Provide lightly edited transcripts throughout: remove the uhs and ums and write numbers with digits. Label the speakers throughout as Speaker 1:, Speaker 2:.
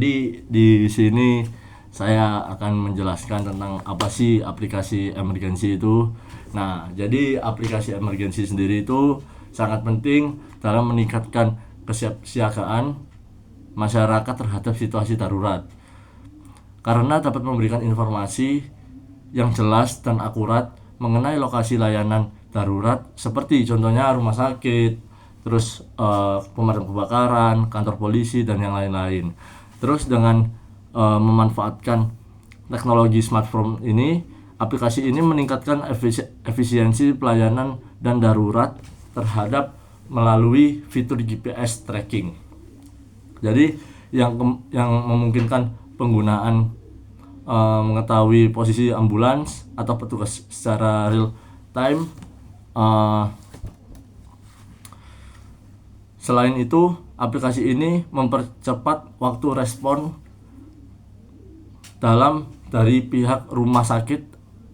Speaker 1: Jadi di sini saya akan menjelaskan tentang apa sih aplikasi emergency itu. Nah, jadi aplikasi emergency sendiri itu sangat penting dalam meningkatkan kesiapsiagaan masyarakat terhadap situasi darurat. Karena dapat memberikan informasi yang jelas dan akurat mengenai lokasi layanan darurat seperti contohnya rumah sakit, terus pemadam kebakaran, kantor polisi dan yang lain-lain. Terus dengan memanfaatkan teknologi smartphone ini, aplikasi ini meningkatkan efisiensi pelayanan dan darurat terhadap melalui fitur GPS tracking. Jadi yang memungkinkan penggunaan mengetahui posisi ambulans atau petugas secara real time. Selain itu, aplikasi ini mempercepat waktu respon dari pihak rumah sakit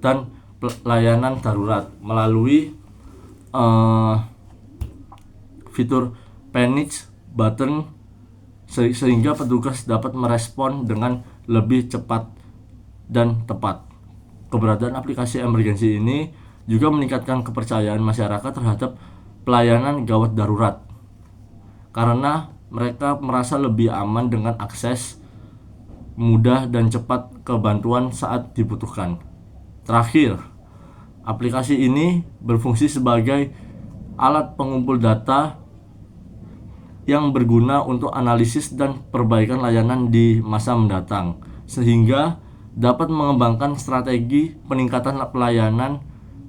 Speaker 1: dan layanan darurat melalui fitur panic button sehingga petugas dapat merespon dengan lebih cepat dan tepat. Keberadaan aplikasi emergency ini juga meningkatkan kepercayaan masyarakat terhadap pelayanan gawat darurat karena mereka merasa lebih aman dengan akses mudah dan cepat ke bantuan saat dibutuhkan. Terakhir, aplikasi ini berfungsi sebagai alat pengumpul data yang berguna untuk analisis dan perbaikan layanan di masa mendatang, sehingga dapat mengembangkan strategi peningkatan pelayanan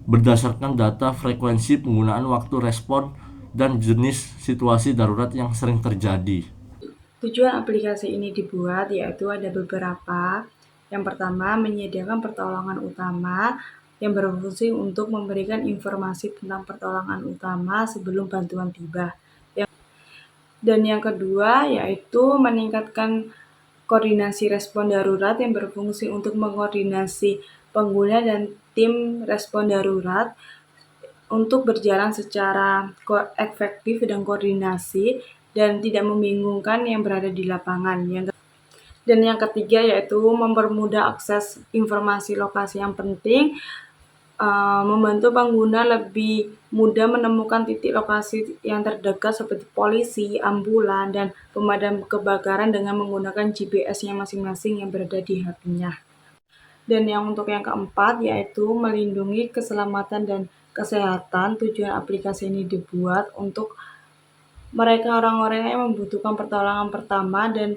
Speaker 1: berdasarkan data frekuensi penggunaan, waktu respon, dan jenis situasi darurat yang sering terjadi.
Speaker 2: Tujuan aplikasi ini dibuat yaitu ada beberapa. Yang pertama, menyediakan pertolongan utama yang berfungsi untuk memberikan informasi tentang pertolongan utama sebelum bantuan tiba. Dan yang kedua yaitu meningkatkan koordinasi respon darurat yang berfungsi untuk mengkoordinasi pengguna dan tim respon darurat untuk berjalan secara efektif dan koordinasi dan tidak membingungkan yang berada di lapangan. Dan yang ketiga yaitu mempermudah akses informasi lokasi yang penting, membantu pengguna lebih mudah menemukan titik lokasi yang terdekat seperti polisi, ambulan, dan pemadam kebakaran dengan menggunakan GPS-nya masing-masing yang berada di HP-nya. Dan untuk yang keempat yaitu melindungi keselamatan dan kesehatan. Tujuan aplikasi ini dibuat untuk mereka orang-orang yang membutuhkan pertolongan pertama dan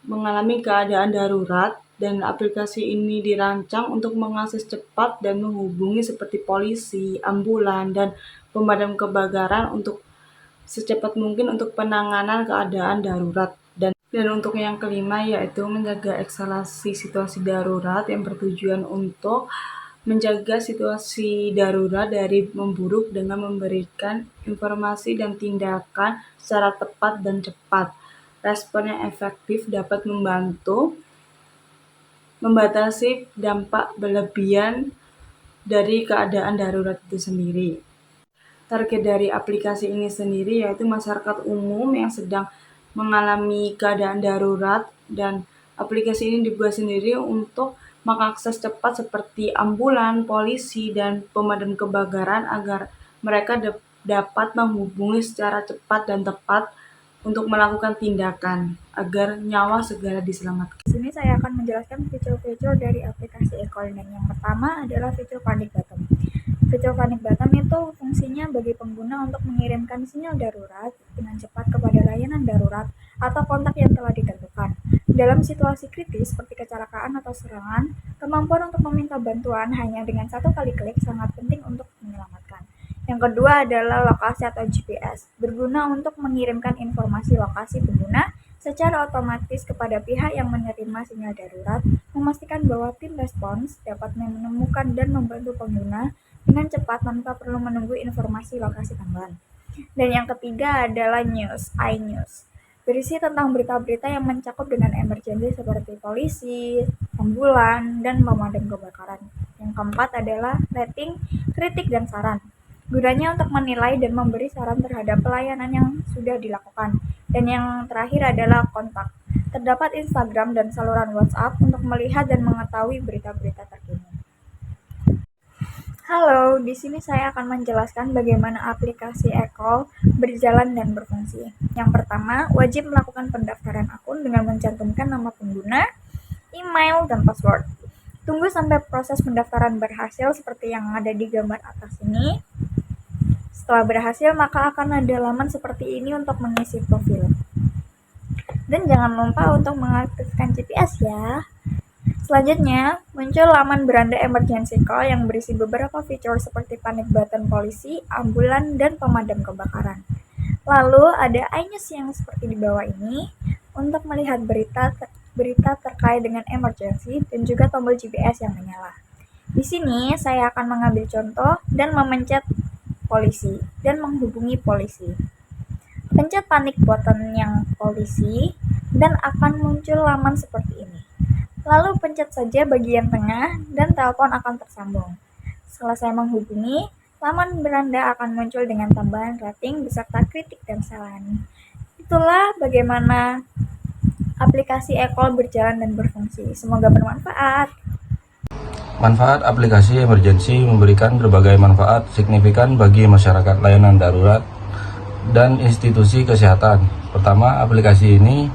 Speaker 2: mengalami keadaan darurat, dan aplikasi ini dirancang untuk mengakses cepat dan menghubungi seperti polisi, ambulan, dan pemadam kebakaran untuk secepat mungkin untuk penanganan keadaan darurat. Dan untuk yang kelima yaitu menjaga eskalasi situasi darurat yang bertujuan untuk menjaga situasi darurat dari memburuk dengan memberikan informasi dan tindakan secara tepat dan cepat. Respon yang efektif dapat membantu membatasi dampak berlebihan dari keadaan darurat itu sendiri. Target dari aplikasi ini sendiri yaitu masyarakat umum yang sedang mengalami keadaan darurat, dan aplikasi ini dibuat sendiri untuk mengakses cepat seperti ambulan, polisi, dan pemadam kebakaran agar mereka dapat menghubungi secara cepat dan tepat untuk melakukan tindakan agar nyawa segera diselamatkan.
Speaker 3: Di sini saya akan menjelaskan fitur-fitur dari aplikasi e-Callnet. Yang pertama adalah fitur panic button. Fitur panic button itu fungsinya bagi pengguna untuk mengirimkan sinyal darurat dengan cepat kepada layanan darurat atau kontak yang telah ditentukan. Dalam situasi kritis seperti kecelakaan atau serangan, kemampuan untuk meminta bantuan hanya dengan satu kali klik sangat penting untuk menyelamatkan. Yang kedua adalah lokasi atau GPS, berguna untuk mengirimkan informasi lokasi pengguna secara otomatis kepada pihak yang menerima sinyal darurat, memastikan bahwa tim respons dapat menemukan dan membantu pengguna dengan cepat tanpa perlu menunggu informasi lokasi tambahan. Dan yang ketiga adalah news, iNews, berisi tentang berita-berita yang mencakup dengan emergensi seperti polisi, ambulan, dan pemadam kebakaran. Yang keempat adalah rating, kritik, dan saran. Gunanya untuk menilai dan memberi saran terhadap pelayanan yang sudah dilakukan. Dan yang terakhir adalah kontak, Terdapat Instagram dan saluran WhatsApp untuk melihat dan mengetahui berita-berita terkini. Halo, di sini saya akan menjelaskan bagaimana aplikasi e-call berjalan dan berfungsi. Yang pertama, wajib melakukan pendaftaran akun dengan mencantumkan nama pengguna, email, dan password. Tunggu sampai proses pendaftaran berhasil seperti yang ada di gambar atas ini. Setelah berhasil, maka akan ada laman seperti ini untuk mengisi profil. Dan jangan lupa untuk mengaktifkan GPS ya. Selanjutnya, muncul laman beranda emergency call yang berisi beberapa fitur seperti panic button polisi, ambulan, dan pemadam kebakaran. Lalu ada iNews yang seperti di bawah ini untuk melihat berita terkait dengan emergency dan juga tombol GPS yang menyala. Di sini saya akan mengambil contoh dan memencet polisi dan menghubungi polisi. Pencet panic button yang polisi dan akan muncul laman seperti ini. Lalu pencet saja bagian tengah dan telepon akan tersambung. Setelah saya menghubungi, laman beranda akan muncul dengan tambahan rating beserta kritik dan saran. Itulah bagaimana aplikasi e-call berjalan dan berfungsi. Semoga bermanfaat.
Speaker 4: Manfaat aplikasi emergency memberikan berbagai manfaat signifikan bagi masyarakat layanan darurat dan institusi kesehatan. Pertama, aplikasi ini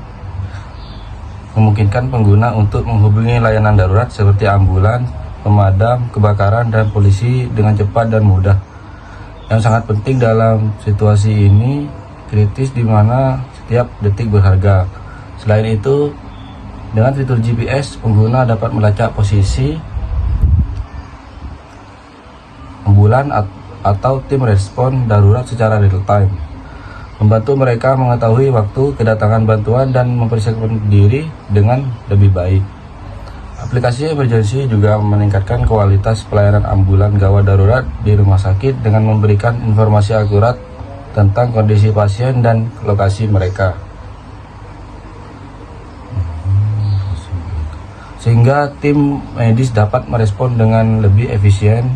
Speaker 4: memungkinkan pengguna untuk menghubungi layanan darurat seperti ambulans, pemadam kebakaran, dan polisi dengan cepat dan mudah. Yang sangat penting dalam situasi ini kritis di mana setiap detik berharga. Selain itu, dengan fitur GPS, pengguna dapat melacak posisi ambulan atau tim respon darurat secara real time, membantu mereka mengetahui waktu kedatangan bantuan dan mempersiapkan diri dengan lebih baik. Aplikasi emergency juga meningkatkan kualitas pelayanan ambulan gawat darurat di rumah sakit dengan memberikan informasi akurat tentang kondisi pasien dan lokasi mereka, sehingga tim medis dapat merespon dengan lebih efisien.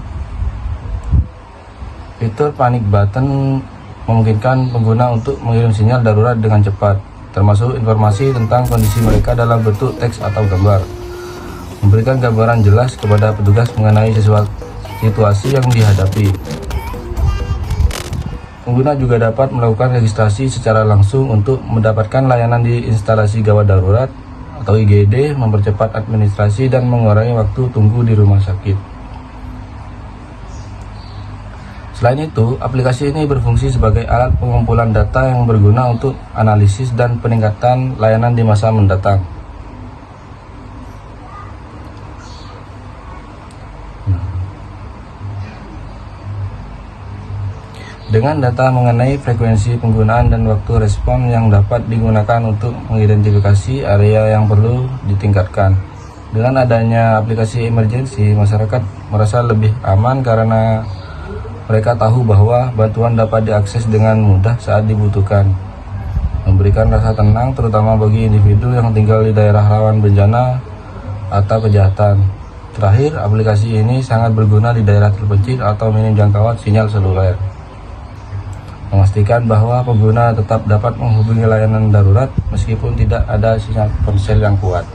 Speaker 4: Fitur panic button memungkinkan pengguna untuk mengirim sinyal darurat dengan cepat, termasuk informasi tentang kondisi mereka dalam bentuk teks atau gambar, memberikan gambaran jelas kepada petugas mengenai situasi yang dihadapi. Pengguna juga dapat melakukan registrasi secara langsung untuk mendapatkan layanan di instalasi gawat darurat atau IGD, mempercepat administrasi dan mengurangi waktu tunggu di rumah sakit. Selain itu, aplikasi ini berfungsi sebagai alat pengumpulan data yang berguna untuk analisis dan peningkatan layanan di masa mendatang. Dengan data mengenai frekuensi penggunaan dan waktu respon yang dapat digunakan untuk mengidentifikasi area yang perlu ditingkatkan. Dengan adanya aplikasi emergency, masyarakat merasa lebih aman karena mereka tahu bahwa bantuan dapat diakses dengan mudah saat dibutuhkan, memberikan rasa tenang terutama bagi individu yang tinggal di daerah rawan bencana atau kejahatan. Terakhir, aplikasi ini sangat berguna di daerah terpencil atau minim jangkauan sinyal seluler, memastikan bahwa pengguna tetap dapat menghubungi layanan darurat meskipun tidak ada sinyal ponsel yang kuat.